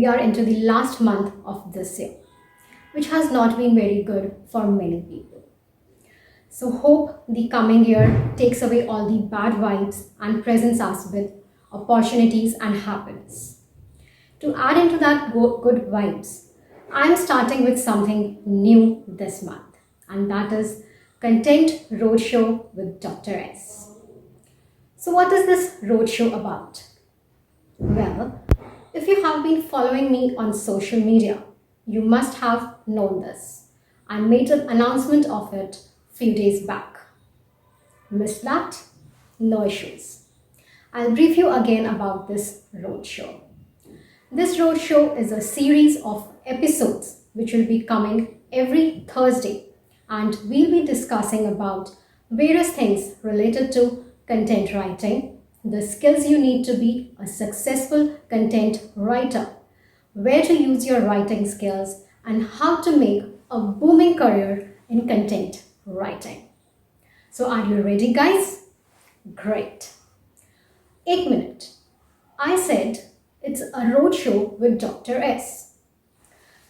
we are into the last month of this year, which has not been very good for many people. So hope the coming year takes away all the bad vibes and presents us with opportunities and happiness. To add into that good vibes, I'm starting with something new this month, and that is Content Roadshow with Dr. S. So what is this roadshow about? Well, if you have been following me on social media, you must have known this. I made an announcement of it few days back. Missed that? No issues. I'll brief you again about this roadshow. This roadshow is a series of episodes which will be coming every Thursday, and we'll be discussing about various things related to content writing, the skills you need to be a successful content writer, where to use your writing skills, and how to make a booming career in content writing. So are you ready, guys? Great. 1 minute. I said it's a roadshow with Dr. S.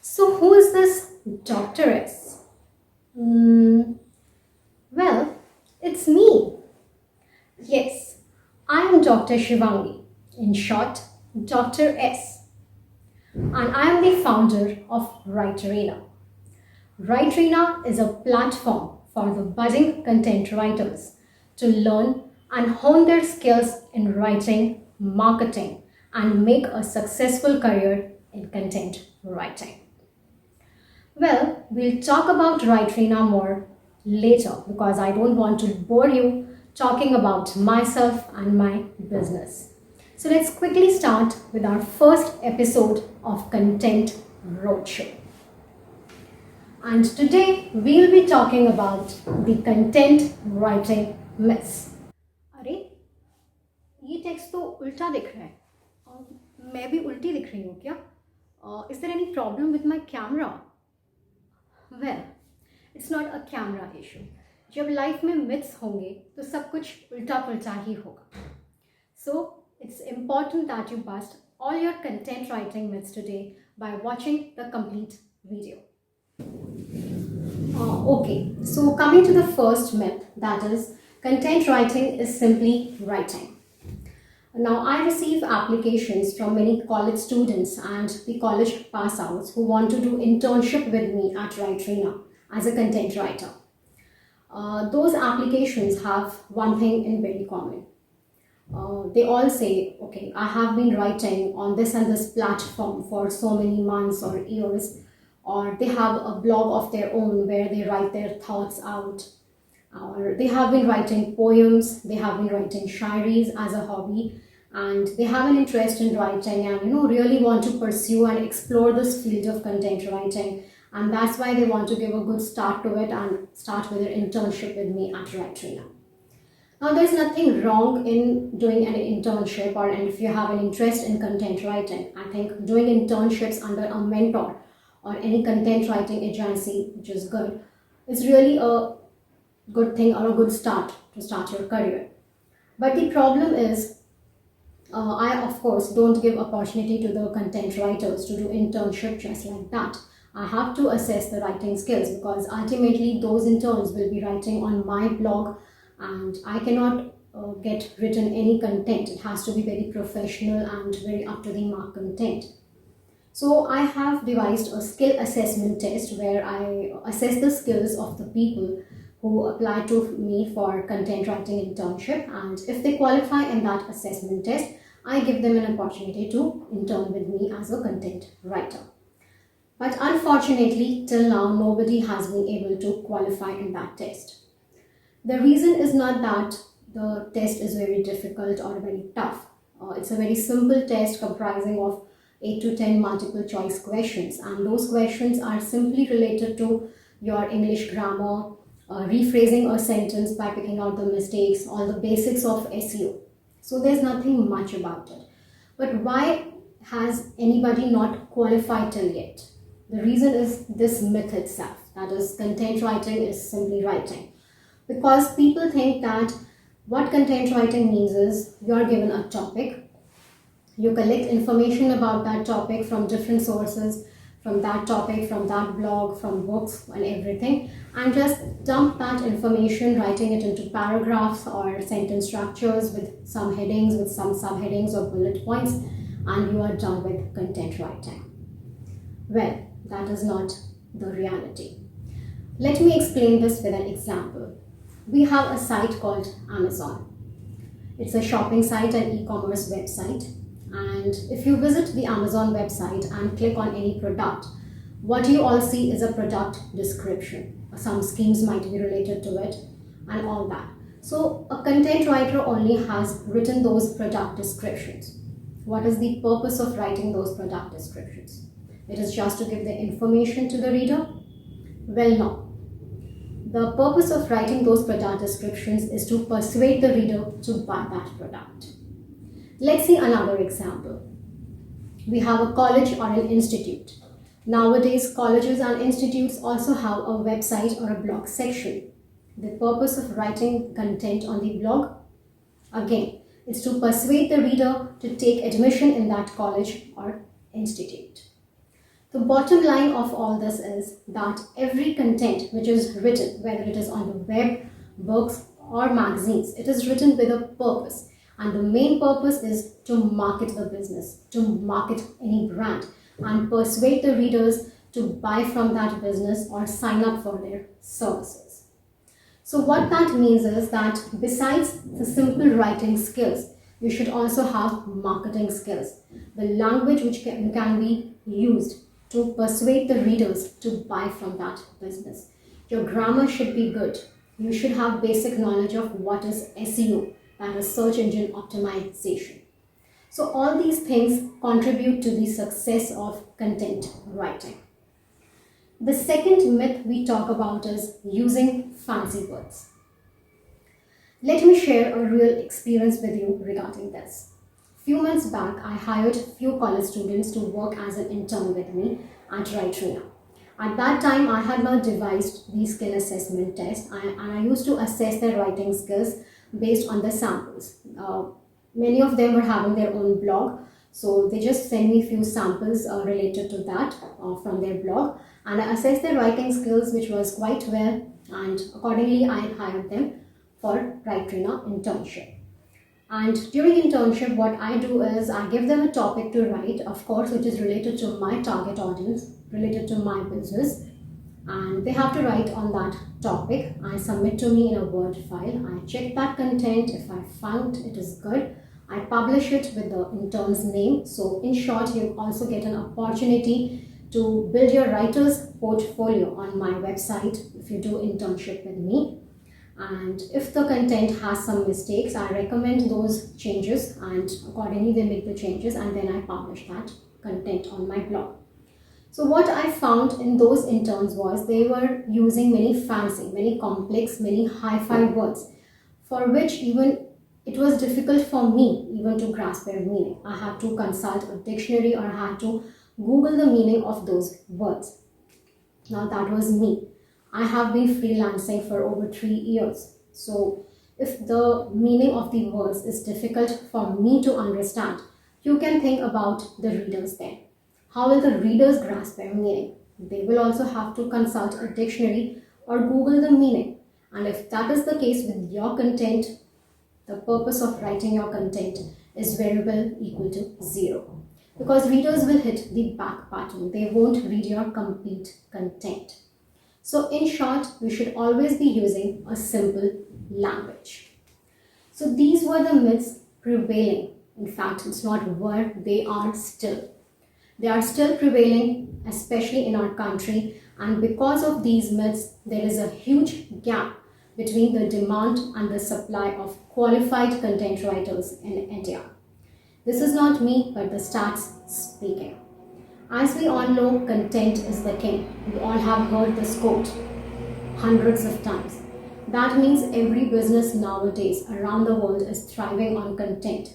So who is this Dr. S? Well, it's me. Yes, I am Dr. Shivangi, in short, Dr. S. And I am the founder of Writerina. Writerina is a platform for the budding content writers to learn and hone their skills in writing, marketing, and make a successful career in content writing. Well, we'll talk about Writerina more later because I don't want to bore you talking about myself and my business. So let's quickly start with our first episode of Content Roadshow. And today we'll be talking about the content writing myths. अरे ये text तो उल्टा दिख रहा है और मैं भी उल्टी दिख रही हूँ क्या? Is there any problem with my camera? Well, it's not a camera issue. जब लाइफ में मिथ्स होंगे तो सब कुछ उल्टा पुल्टा ही होगा. So it's important that you bust all your content writing myths today by watching the complete video. Okay, so coming to the first myth, that is content writing is simply writing. Now, I receive applications from many college students and the college pass outs who want to do internship with me at Writerina as a content writer. Those applications have one thing in very common. They all say, okay, I have been writing on this and this platform for so many months or years, or they have a blog of their own where they write their thoughts out, or they have been writing poems, they have been writing shairis as a hobby, and they have an interest in writing and really want to pursue and explore this field of content writing, and that's why they want to give a good start to it and start with their internship with me at Writerina. Now, there's nothing wrong in doing an internship, and if you have an interest in content writing, I think doing internships under a mentor or any content writing agency, which is good, is really a good thing or a good start to start your career. But the problem is, I of course don't give opportunity to the content writers to do internship just like that. I have to assess the writing skills because ultimately those interns will be writing on my blog, and I cannot get written any content. It has to be very professional and very up to the mark content. So I have devised a skill assessment test where I assess the skills of the people who apply to me for content writing internship, and if they qualify in that assessment test, I give them an opportunity to intern with me as a content writer. But unfortunately, till now, nobody has been able to qualify in that test. The reason is not that the test is very difficult or very tough. It's a very simple test comprising of 8 to 10 multiple choice questions, and those questions are simply related to your English grammar, rephrasing a sentence by picking out the mistakes, all the basics of SEO. So there's nothing much about it. But why has anybody not qualified till yet? The reason is this myth itself, that is content writing is simply writing. Because people think that what content writing means is you're given a topic, You collect information about that topic from different sources, from that topic, from that blog, from books and everything, and just dump that information, writing it into paragraphs or sentence structures with some headings, with some subheadings or bullet points, and you are done with content writing. Well, that is not the reality. Let me explain this with an example. We have a site called Amazon. It's a shopping site and e-commerce website. And if you visit the Amazon website and click on any product, what you all see is a product description. Some schemes might be related to it and all that. So a content writer only has written those product descriptions. What is the purpose of writing those product descriptions? It is just to give the information to the reader? Well, no. The purpose of writing those product descriptions is to persuade the reader to buy that product. Let's see another example. We have a college or an institute. Nowadays, colleges and institutes also have a website or a blog section. The purpose of writing content on the blog, again, is to persuade the reader to take admission in that college or institute. The bottom line of all this is that every content which is written, whether it is on the web, books or magazines, it is written with a purpose. And the main purpose is to market the business, to market any brand and persuade the readers to buy from that business or sign up for their services. So what that means is that besides the simple writing skills, you should also have marketing skills, the language which can be used to persuade the readers to buy from that business. Your grammar should be good. You should have basic knowledge of what is SEO, that is search engine optimization. So all these things contribute to the success of content writing. The second myth we talk about is using fancy words. Let me share a real experience with you regarding this. Few months back, I hired few college students to work as an intern with me at Writerina. At that time, I had not devised the skill assessment test and I used to assess their writing skills based on the samples. Many of them were having their own blog, so they just sent me few samples related to that from their blog, and I assessed their writing skills, which was quite well, and accordingly I hired them for Writerina internship. And during internship, what I do is I give them a topic to write, of course, which is related to my target audience, related to my business. And they have to write on that topic and submit to me in a Word file. I check that content. If I found it is good, I publish it with the intern's name. So in short, you also get an opportunity to build your writer's portfolio on my website if you do internship with me. And if the content has some mistakes, I recommend those changes and accordingly they make the changes and then I publish that content on my blog. So what I found in those interns was they were using many fancy, many complex, many hi-fi words for which even it was difficult for me even to grasp their meaning. I had to consult a dictionary or I had to Google the meaning of those words. Now that was me. I have been freelancing for over 3 years. So if the meaning of the words is difficult for me to understand, you can think about the readers then. How will the readers grasp their meaning? They will also have to consult a dictionary or Google the meaning. And if that is the case with your content, the purpose of writing your content is very well equal to zero. Because readers will hit the back button. They won't read your complete content. So in short, we should always be using a simple language. So these were the myths prevailing. In fact, it's not were, they are still. They are still prevailing, especially in our country. And because of these myths, there is a huge gap between the demand and the supply of qualified content writers in India. This is not me, but the stats speaking. As we all know, content is the king. We all have heard this quote hundreds of times. That means every business nowadays around the world is thriving on content.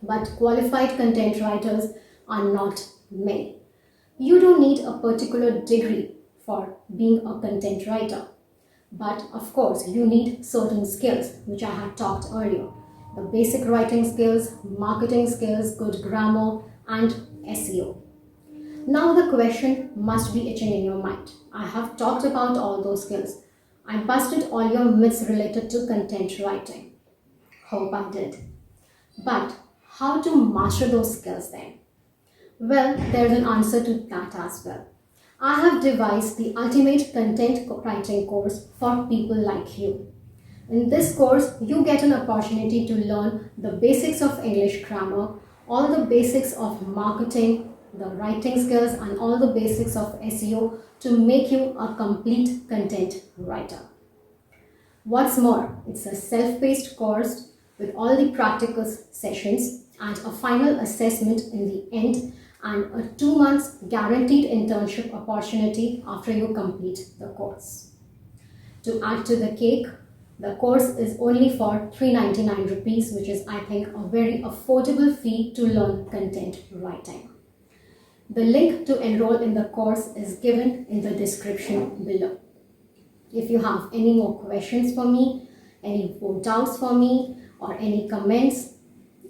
But qualified content writers are not many. You don't need a particular degree for being a content writer. But of course, you need certain skills, which I had talked earlier. the basic writing skills, marketing skills, good grammar, and SEO. Now the question must be itching in your mind. I have talked about all those skills. I busted all your myths related to content writing. Hope I did. But how to master those skills then? Well, there's an answer to that as well. I have devised the ultimate content writing course for people like you. In this course, you get an opportunity to learn the basics of English grammar, all the basics of marketing, the writing skills, and all the basics of SEO to make you a complete content writer. What's more, it's a self-paced course with all the practical sessions and a final assessment in the end and a 2 months guaranteed internship opportunity after you complete the course. To add to the cake, the course is only for 399 rupees, which is, I think, a very affordable fee to learn content writing. The link to enroll in the course is given in the description below. If you have any more questions for me, any more doubts for me, or any comments,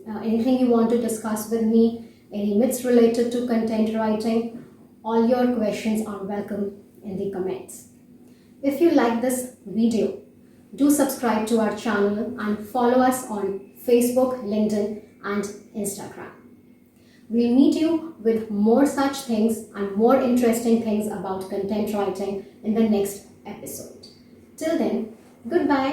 anything you want to discuss with me, any myths related to content writing, all your questions are welcome in the comments. If you like this video, do subscribe to our channel and follow us on Facebook, LinkedIn, and Instagram. We'll meet you with more such things and more interesting things about content writing in the next episode. Till then, goodbye.